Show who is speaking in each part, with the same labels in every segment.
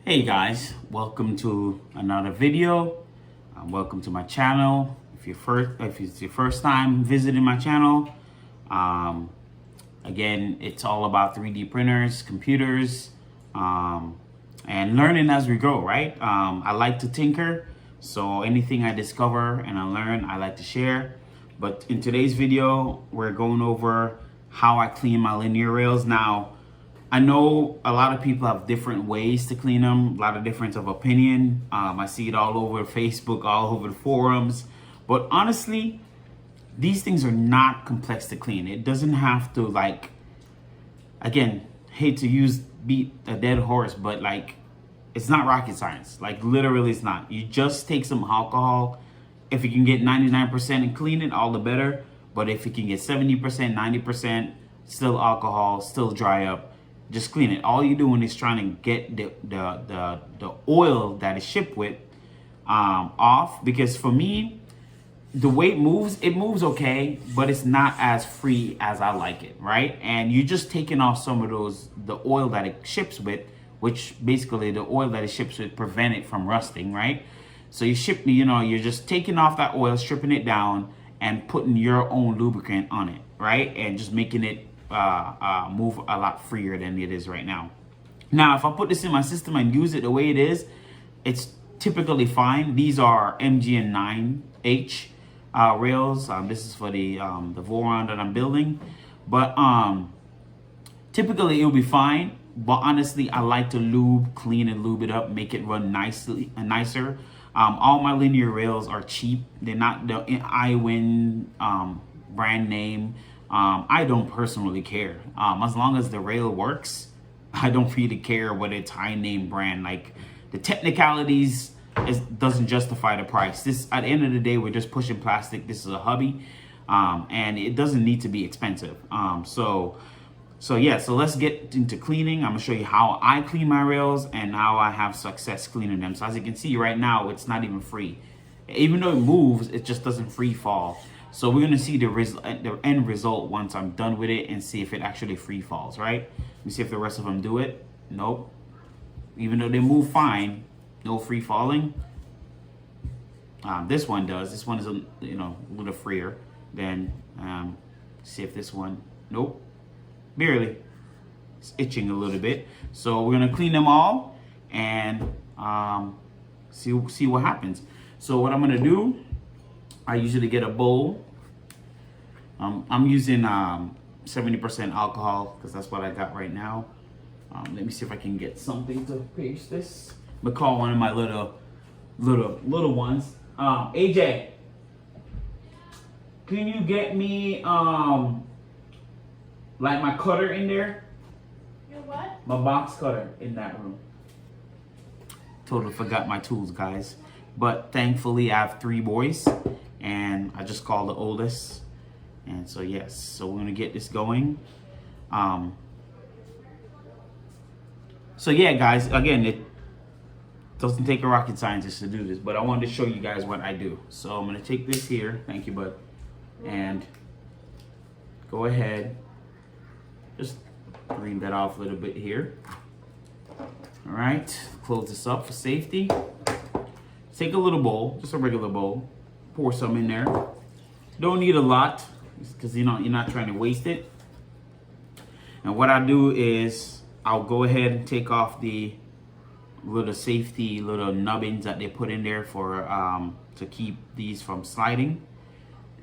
Speaker 1: Hey guys, welcome to another video. Welcome to my channel. If it's your first time visiting my channel, again, it's all about 3D printers, computers, and learning as we go, right? I like to tinker, so anything I discover and I learn, I like to share. But in today's video, we're going over how I clean my linear rails. Now, I know a lot of people have different ways to clean them, a lot of difference of opinion. I see it all over Facebook, all over the forums. But honestly, these things are not complex to clean. It doesn't have to, like, again, hate to beat a dead horse, but like, it's not rocket science. Like, literally it's not. You just take some alcohol. If you can get 99% and clean it, all the better. But if you can get 70%, 90%, still alcohol, still dry up, just clean it. All you're doing is trying to get the oil that is shipped with off. Because for me, the way it moves okay, but it's not as free as I like it, right? And you're just taking off some of the oil that it ships with, which basically the oil that it ships with prevent it from rusting, right? So you're just taking off that oil, stripping it down, and putting your own lubricant on it, right? And just making it move a lot freer than it is right now. Now, if I put this in my system and use it the way it is, it's typically fine. These are MGN9H rails. This is for the Voron that I'm building, but typically it'll be fine. But honestly, I like to clean and lube it up, make it run nicer. All my linear rails are cheap. They're not the iWin brand name. I don't personally care. As long as the rail works, I don't really care whether it's high name brand. Like, the technicalities doesn't justify the price. This, at the end of the day, we're just pushing plastic. This is a hobby, and it doesn't need to be expensive. So let's get into cleaning. I'm gonna show you how I clean my rails and how I have success cleaning them. So as you can see right now, it's not even free. Even though it moves, it just doesn't free fall. So we're gonna see the end result once I'm done with it and see if it actually free falls, right? Let me see if the rest of them do it. Nope. Even though they move fine, no free falling. This one does. This one is a little freer. Then see if this one, nope, barely. It's itching a little bit. So we're gonna clean them all and see what happens. So what I'm gonna do, I usually get a bowl. I'm using 70% alcohol because that's what I got right now. Let me see if I can get something to paste this. I'm gonna call one of my little ones. AJ, can you get me like my cutter in there?
Speaker 2: Your what?
Speaker 1: My box cutter in that room. Totally forgot my tools, guys. But thankfully I have 3 boys and I just called the oldest. And so yes, so we're gonna get this going. So yeah, guys, again, it doesn't take a rocket scientist to do this, but I wanted to show you guys what I do. So I'm gonna take this here, thank you, bud, and go ahead, just clean that off a little bit here. All right, close this up for safety. Take a little bowl, just a regular bowl, pour some in there. Don't need a lot because you're not trying to waste it. And what I do is I'll go ahead and take off the little safety little nubbins that they put in there for to keep these from sliding.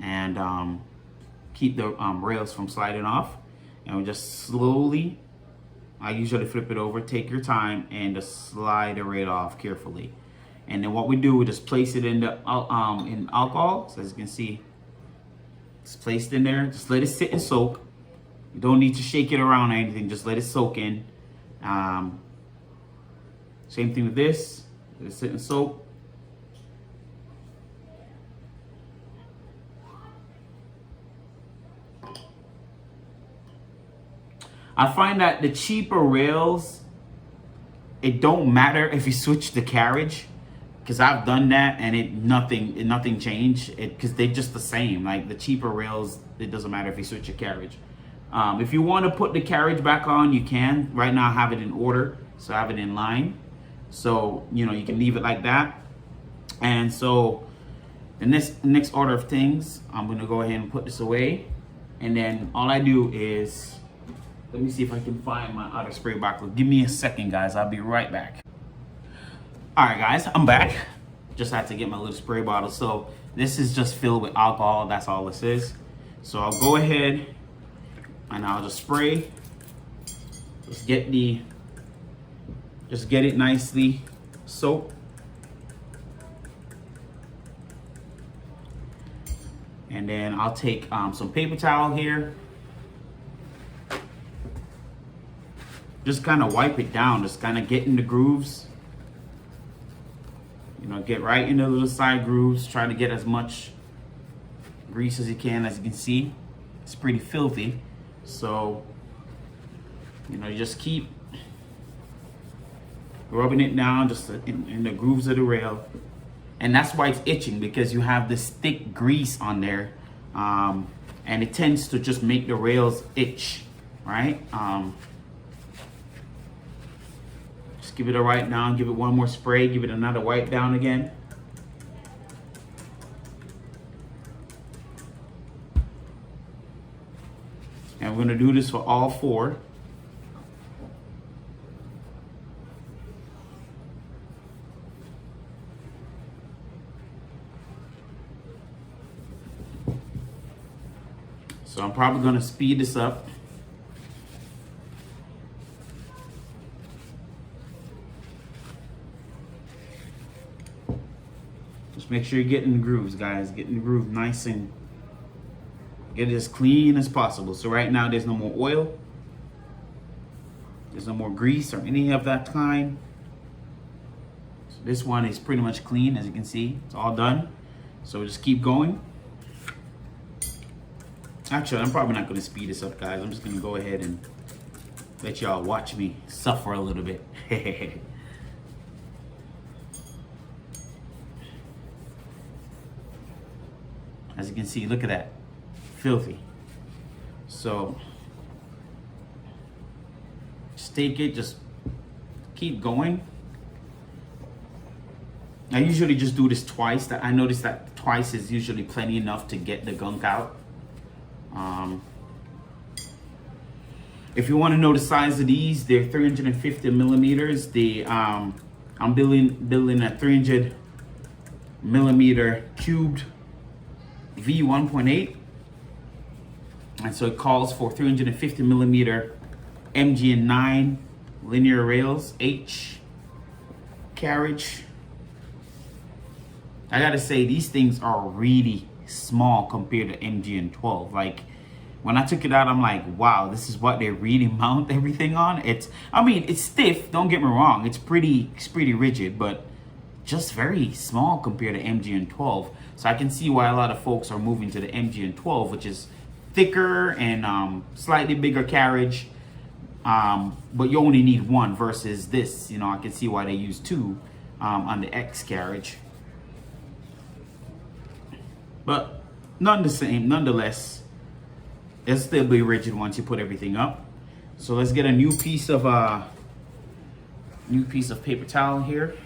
Speaker 1: And keep the rails from sliding off. And we just slowly, I usually flip it over, take your time, and just slide the rail off carefully. And then what we do, we just place it in the in alcohol. So as you can see, it's placed in there. Just let it sit and soak. You don't need to shake it around or anything. Just let it soak in. Same thing with this. Let it sit and soak. I find that the cheaper rails, it don't matter if you switch the carriage, because I've done that and nothing changed. Because they're just the same. Like the cheaper rails, it doesn't matter if you switch your carriage. If you want to put the carriage back on, you can. Right now I have it in order, so I have it in line. So you know, you can leave it like that. And so the next order of things, I'm gonna go ahead and put this away, and then all I do is, let me see if I can find my other spray bottle. Give me a second, guys. I'll be right back. All right, guys, I'm back. Just had to get my little spray bottle. So this is just filled with alcohol. That's all this is. So I'll go ahead and I'll just spray. Just get it nicely soaked. And then I'll take some paper towel here. Just kind of wipe it down, just kind of get in the grooves. You know, get right into the little side grooves. Try to get as much grease as you can. As you can see, it's pretty filthy. So, you know, you just keep rubbing it down just in the grooves of the rail. And that's why it's itching, because you have this thick grease on there. And it tends to just make the rails itch, right? Give it a wipe down, give it one more spray, give it another wipe down again. And we're gonna do this for all four. So I'm probably gonna speed this up. Make sure you're getting the grooves, guys. Getting the groove nice and get it as clean as possible. So right now there's no more oil. There's no more grease or any of that kind. So this one is pretty much clean, as you can see. It's all done. So we'll just keep going. Actually, I'm probably not going to speed this up, guys. I'm just going to go ahead and let y'all watch me suffer a little bit. As you can see, look at that, filthy. So just take it, just keep going. I usually just do this twice. I noticed that twice is usually plenty enough to get the gunk out. If you want to know the size of these, they're 350 millimeters. I'm building a 300 millimeter cubed V1.8, and so it calls for 350 millimeter MGN9 linear rails, H carriage. I gotta say, these things are really small compared to MGN12. Like when I took it out, I'm like, wow, this is what they really mount everything on. I mean, it's stiff, don't get me wrong, it's pretty rigid, but just very small compared to MGN12. So I can see why a lot of folks are moving to the MGN12, which is thicker and slightly bigger carriage, but you only need one versus this. You know, I can see why they use two on the X carriage. But nonetheless, it'll still be rigid once you put everything up. So let's get a new piece of paper towel here.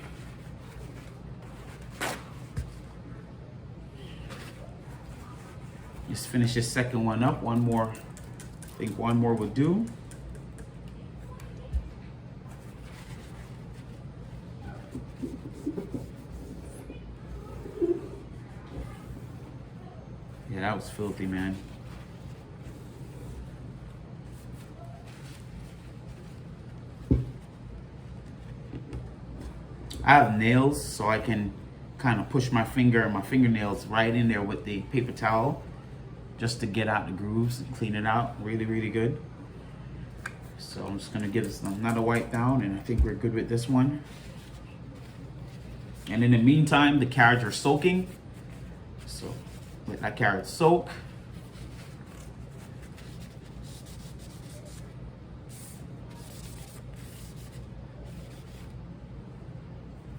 Speaker 1: Just finish this second one up. One more, I think one more will do. Yeah, that was filthy, man. I have nails, so I can kind of push my fingernails right in there with the paper towel just to get out the grooves and clean it out really, really good. So I'm just gonna give this another wipe down, and I think we're good with this one. And in the meantime, the carriage are soaking. So let that carriage soak.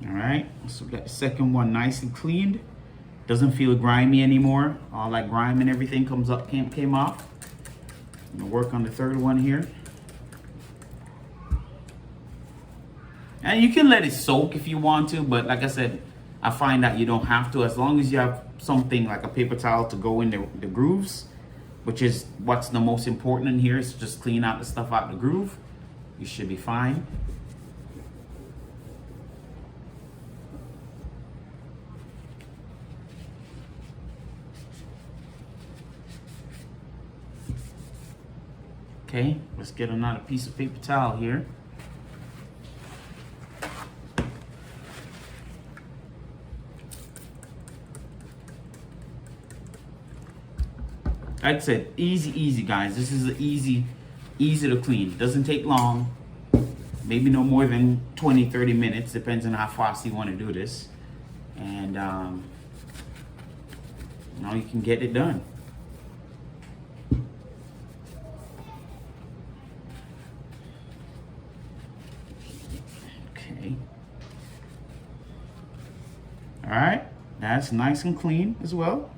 Speaker 1: All right, so that second one nice and cleaned. Doesn't feel grimy anymore. All that grime and everything came off. I'm gonna work on the third one here. And you can let it soak if you want to, but like I said, I find that you don't have to, as long as you have something like a paper towel to go in the grooves, which is what's the most important in here, is just clean out the stuff out the groove. You should be fine. Okay, let's get another piece of paper towel here. Like I said, easy guys. This is easy to clean. Doesn't take long. Maybe no more than 20-30 minutes, depends on how fast you want to do this. And now you can get it done. Okay. All right, that's nice and clean as well.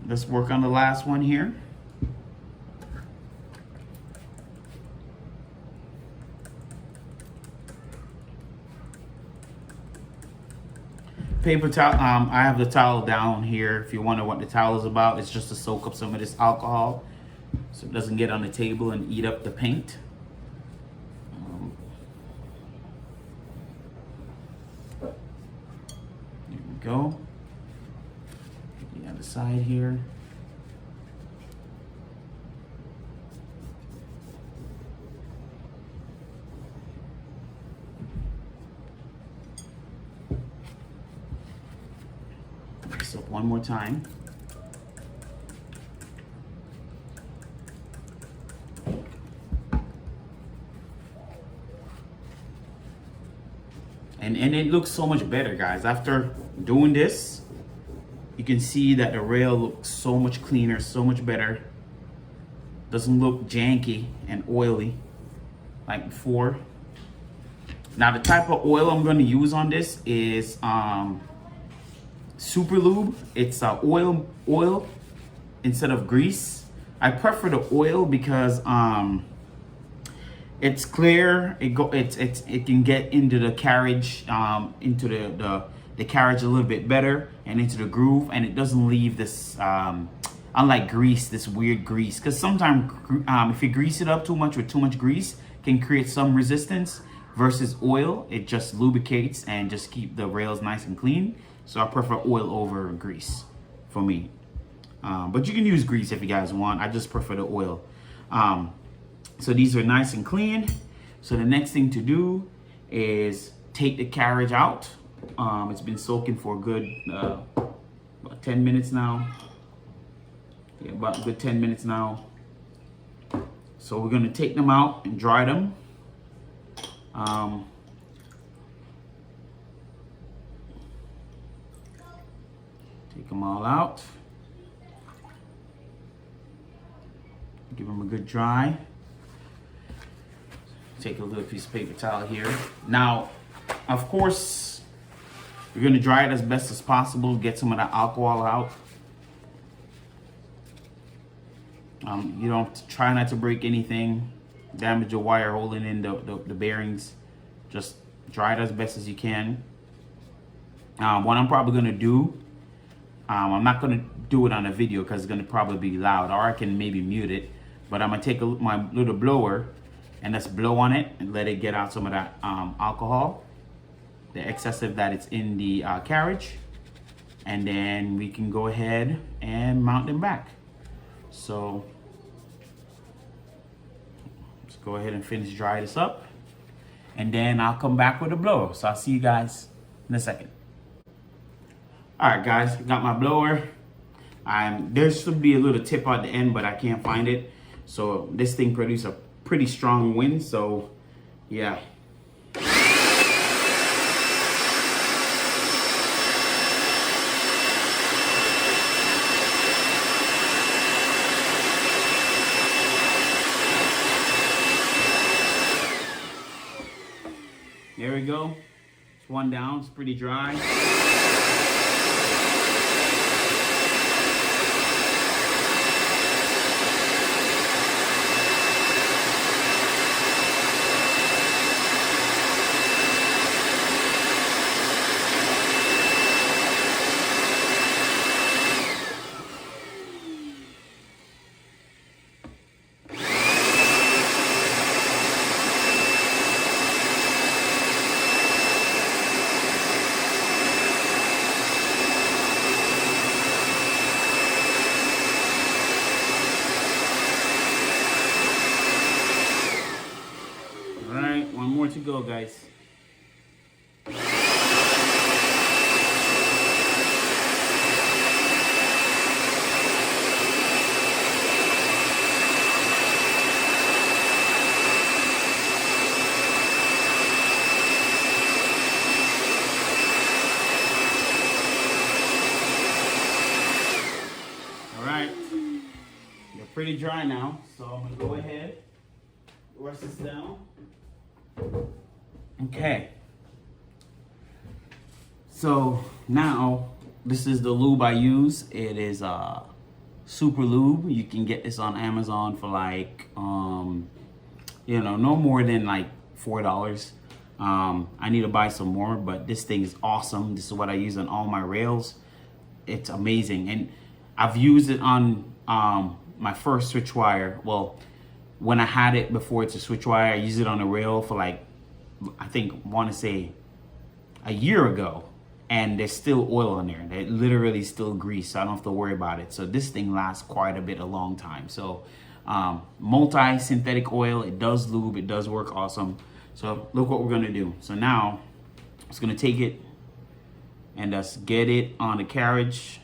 Speaker 1: Let's work on the last one here. Paper towel, I have the towel down here. If you wonder what the towel is about, it's just to soak up some of this alcohol so it doesn't get on the table and eat up the paint. There we go. The other side here. Mix up one more time. And it looks so much better, guys. After doing this, you can see that the rail looks so much cleaner, so much better. Doesn't look janky and oily like before. Now the type of oil I'm going to use on this is Super Lube. It's oil instead of grease. I prefer the oil because it's clear. It can get into the carriage, into the carriage a little bit better and into the groove, and it doesn't leave this unlike grease, this weird grease, because sometimes if you grease it up too much with too much grease, can create some resistance. Versus oil, it just lubricates and just keep the rails nice and clean. So I prefer oil over grease for me, but you can use grease if you guys want. I just prefer the oil. So these are nice and clean. So the next thing to do is take the carriage out. It's been soaking for a good about 10 minutes now. Yeah, about a good 10 minutes now. So we're gonna take them out and dry them. Take them all out. Give them a good dry. Take a little piece of paper towel here. Now, of course, you're gonna dry it as best as possible. Get some of that alcohol out. You don't try not to break anything, damage your wire holding in the bearings. Just dry it as best as you can. What I'm probably gonna do, I'm not gonna do it on a video because it's gonna probably be loud, or I can maybe mute it. But I'm gonna take my little blower and just blow on it and let it get out some of that alcohol, the excessive that it's in the carriage, and then we can go ahead and mount them back. So let's go ahead and finish dry this up. and then I'll come back with a blower. So I'll see you guys in a second. All right, guys, got my blower. There should be a little tip at the end, but I can't find it. So this thing produces a pretty strong wind. So yeah. There we go. It's one down. It's pretty dry. To go, guys. All right, they're pretty dry now, so I'm gonna go ahead, wash this down. Okay, so now this is the lube I use. It is super lube. You can get this on Amazon for like you know, no more than like $4. I need to buy some more, but this thing is awesome. This is what I use on all my rails. It's amazing, and I've used it on my first switch wire. Well, when I had it before it's a switch wire, I used it on a rail for like, I want to say a year ago, and there's still oil in there. They're literally still grease, so I don't have to worry about it. So this thing lasts quite a long time. So multi-synthetic oil, it does lube, it does work awesome. So look what we're gonna do. So now I'm just gonna take it and just get it on the carriage.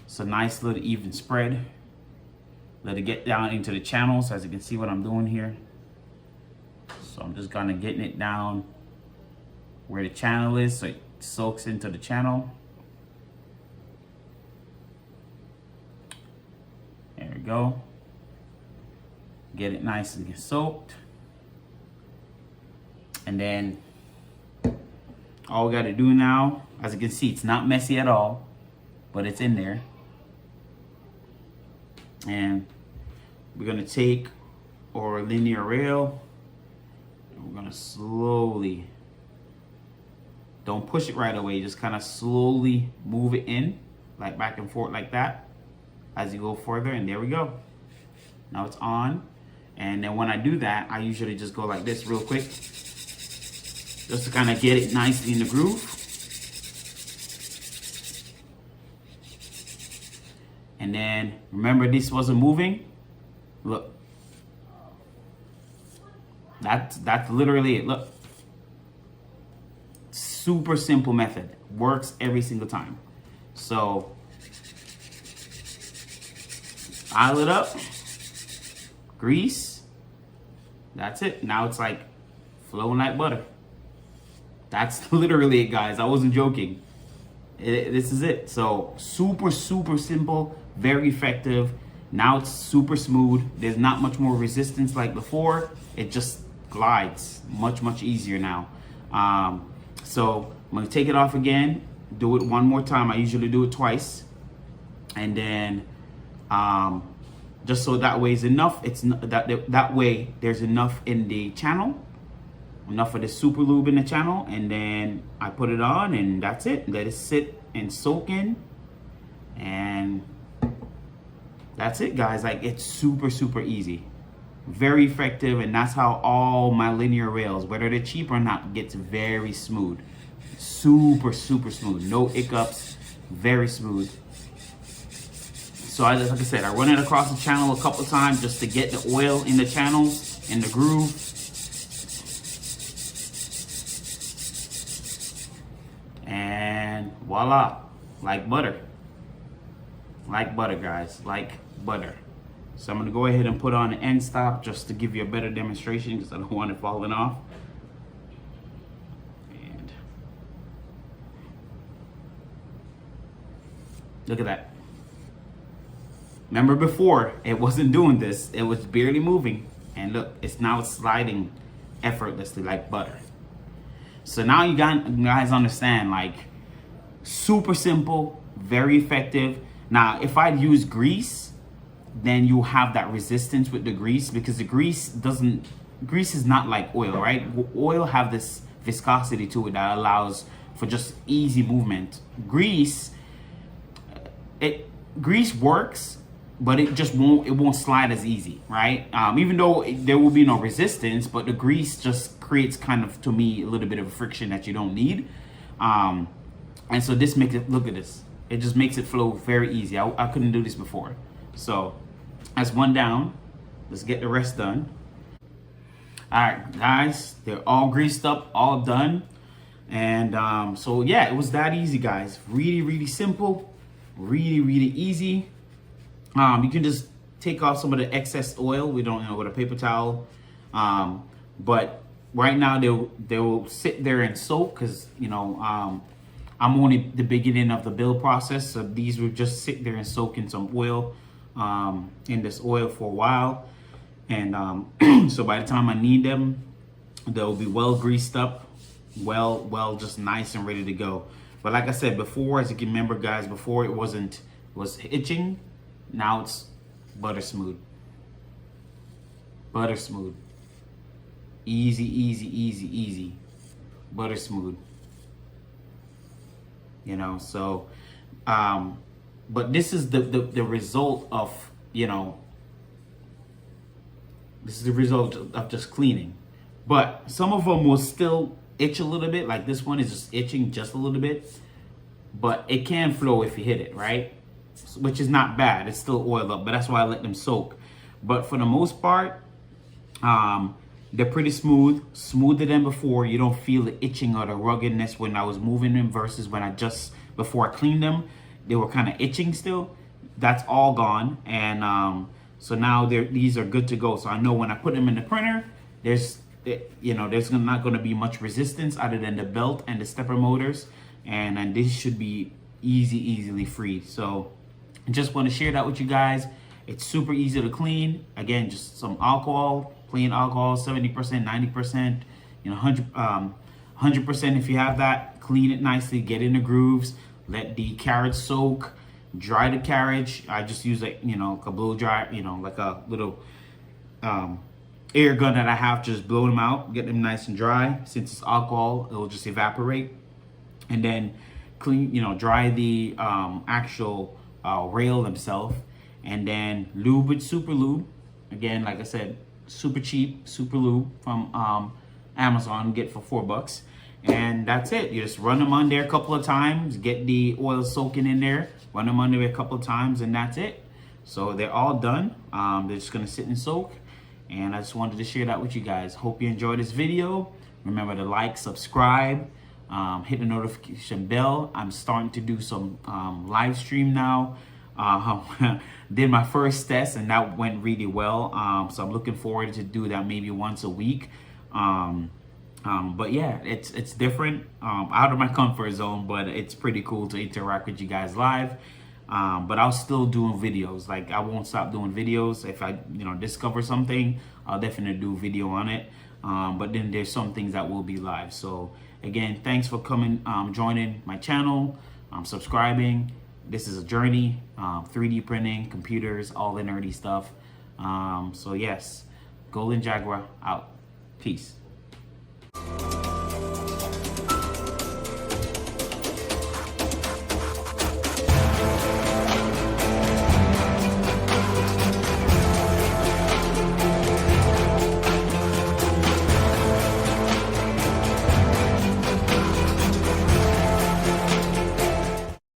Speaker 1: It's a nice little even spread. Let it get down into the channels, as you can see what I'm doing here. So I'm just kind of getting it down where the channel is, so it soaks into the channel. There we go. Get it nice and get soaked. And then all we got to do now, as you can see, it's not messy at all, but it's in there. And we're gonna take our linear rail, and we're gonna slowly, don't push it right away, just kind of slowly move it in, like back and forth like that, as you go further. And there we go. Now it's on. And then when I do that, I usually just go like this real quick, just to kind of get it nicely in the groove. And then remember, this wasn't moving. Look, that's literally it. Look, super simple method, works every single time. So pile it up, grease. That's it. Now it's like flowing like butter. That's literally it, guys. I wasn't joking. This is it. So super simple, very effective. Now it's super smooth. There's not much more resistance like before. It just glides much easier now. So I'm gonna take it off again, do it one more time. I usually do it twice, and then just so that way is enough. It's that way there's enough in the channel, enough of the super lube in the channel, and then I put it on, and that's it. Let it sit and soak in, and that's it, guys. Like, it's super easy, very effective, and that's how all my linear rails, whether they're cheap or not, gets very smooth. Super smooth, no hiccups, very smooth. So like I said, I run it across the channel a couple times just to get the oil in the channels, in the groove. Voila, like butter. Like butter, guys, like butter. So I'm gonna go ahead and put on an end stop just to give you a better demonstration because I don't want it falling off. And look at that. Remember before, it wasn't doing this. It was barely moving. And look, it's now sliding effortlessly like butter. So now you guys understand, like, super simple, very effective. Now, if I use grease, then you have that resistance with the grease because the grease is not like oil, right? Oil have this viscosity to it that allows for just easy movement. Grease works, but it won't slide as easy, right? Even though there will be no resistance, but the grease just creates kind of, to me, a little bit of a friction that you don't need. And so this makes it, look at this. It just makes it flow very easy. I couldn't do this before. So that's one down. Let's get the rest done. All right, guys, they're all greased up, all done. And so yeah, it was that easy, guys. Really, really simple, really, really easy. You can just take off some of the excess oil. We don't know with a paper towel. But right now they'll sit there and soak because, you know, I'm only the beginning of the build process. So these will just sit there and soak in some oil, in this oil for a while. And so by the time I need them, they'll be well greased up, well, just nice and ready to go. But like I said before, as you can remember, guys, before it was itching. Now it's butter smooth. Butter smooth. Easy, easy, easy, easy. Butter smooth. You know, so but this is the result of, you know, this is the result of just cleaning. But some of them will still itch a little bit, like this one is just itching just a little bit, but it can flow if you hit it, right? Which is not bad. It's still oiled up, but that's why I let them soak. But for the most part, they're pretty smooth, smoother than before. You don't feel the itching or the ruggedness when I was moving them versus when before I cleaned them, they were kind of itching still. That's all gone. And so now these are good to go. So I know when I put them in the printer, there's not going to be much resistance other than the belt and the stepper motors. And this should be easily freed. So I just want to share that with you guys. It's super easy to clean. Again, just some alcohol, plain alcohol, 70%, 90%, you know, 100% if you have that. Clean it nicely, get in the grooves, let the carriage soak, dry the carriage. I just use a blow dry, like a little air gun that I have, just blow them out, get them nice and dry. Since it's alcohol, it will just evaporate. And then clean, dry the actual rail themselves, and then lube with super lube. Again, like I said, super cheap super lube from Amazon, get for $4. And that's it. You just run them on there a couple of times, get the oil soaking in there, run them under a couple of times, and that's it. So they're all done. They're just gonna sit and soak. And I just wanted to share that with you guys. Hope you enjoyed this video. Remember to like, subscribe, hit the notification bell. I'm starting to do some live stream now. Did my first test and that went really well. So I'm looking forward to do that maybe once a week. But yeah, it's different, out of my comfort zone, but it's pretty cool to interact with you guys live. But I'll still doing videos. Like, I won't stop doing videos. If I discover something, I'll definitely do a video on it. But then there's some things that will be live. So again, thanks for coming, joining my channel, subscribing. This is a journey, 3D printing, computers, all the nerdy stuff. So yes, Golden Jaguar out. Peace.